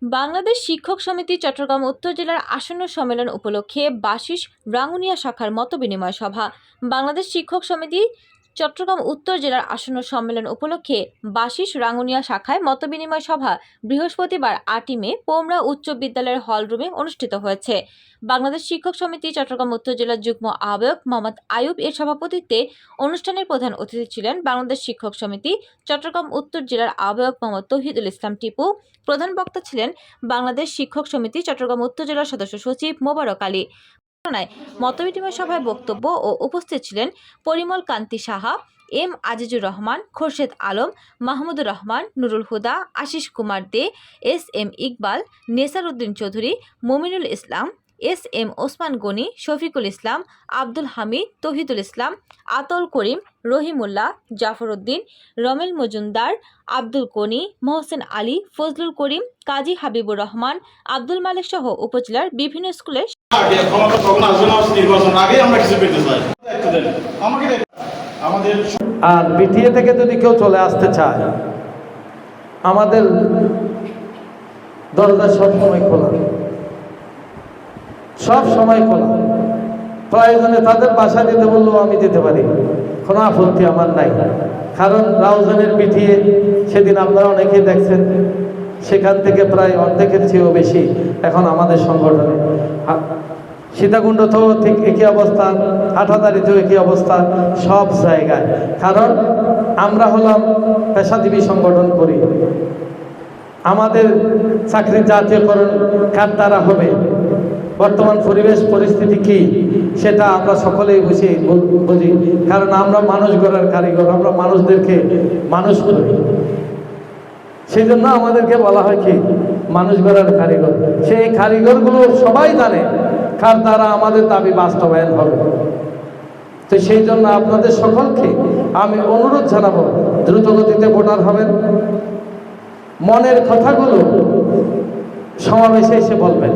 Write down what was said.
বাংলাদেশ শিক্ষক সমিতি চট্টগ্রাম উত্তর জেলার আসন্ন সম্মেলন উপলক্ষে বাশিস রাঙ্গুনিয়া শাখার মতবিনিময় সভা। বাংলাদেশ শিক্ষক সমিতি চট্টগ্রাম উত্তর জেলার আসন্ন সম্মেলন উপলক্ষে বাশিস রাঙ্গুনিয়া শাখায় মতবিনিময় সভা বৃহস্পতিবার 8 মে পোমরা উচ্চ বিদ্যালয়ের হলরুমে অনুষ্ঠিত হয়েছে। বাংলাদেশ শিক্ষক সমিতি চট্টগ্রাম উত্তর জেলার যুগ্ম আহ্বায়ক মোহাম্মদ আয়ুব এর সভাপতিত্বে অনুষ্ঠানের প্রধান অতিথি ছিলেন বাংলাদেশ শিক্ষক সমিতি চট্টগ্রাম উত্তর জেলার আহ্বায়ক মোহাম্মদ তৌহিদুল ইসলাম টিপু। প্রধান বক্তা ছিলেন বাংলাদেশ শিক্ষক সমিতি চট্টগ্রাম উত্তর জেলার সদস্য সচিব মোবারক আলী। মতবিনিময় সভায় বক্তব্য ও উপস্থিত ছিলেন পরিমল কান্তি সাহা, এম আজিজুর রহমান, খোরশেদ আলম, মাহমুদুর রহমান, নুরুল হুদা, আশিস কুমার দে, এস এম ইকবাল, নেসার উদ্দিন চৌধুরী, মুমিনুল ইসলাম, এস এম ওসমান গনি, শফিকুল ইসলাম, আব্দুল হামিদ, তৌহিদুল ইসলাম, আতল করিম, রহিমুল্লাহ, জাফর উদ্দিন, রমেল মজুমদার, আব্দুল কনি, মোহসেন আলী, ফজলুল করিম, কাজী হাবিবুর রহমান, আব্দুল মালিক সহ উপজেলার বিভিন্ন স্কুলের আর বিটিএ থেকে যদি কেউ চলে আসতে চায়, আমাদের দরজা সব সময় খোলা, সব সময় খোলা। প্রয়োজনে তাদের বাসা দিতে বললেও আমি দিতে পারি, কোনো আপত্তি আমার নাই। কারণ রাউজানের বিটিএ সেদিন আপনারা অনেকেই দেখছেন, সেখান থেকে প্রায় অর্ধেকের চেয়েও বেশি এখন আমাদের সংগঠনে। সীতাকুণ্ডতেও ঠিক একই অবস্থা, হাটাদারিতেও একই অবস্থা, সব জায়গায়। কারণ আমরা হলাম পেশাজীবী সংগঠন করি। আমাদের চাকরির জাতীয়করণ কার দ্বারা হবে, বর্তমান পরিবেশ পরিস্থিতি কি, সেটা আমরা সকলেই বুঝি। কারণ আমরা মানুষ গড়ার কারিগর, আমরা মানুষদেরকে মানুষ করি। সেই জন্য আমাদেরকে বলা হয় কি মানুষ গড়ার কারিগর। সেই কারিগরগুলো সবাই জানে কার দ্বারা আমাদের দাবি বাস্তবায়ন হবে। তো সেই জন্য আপনাদের সকলকে আমি অনুরোধ জানাবো, দ্রুত গতিতে ভোটার হবেন, মনের কথাগুলো সমাবেশে এসে বলবেন।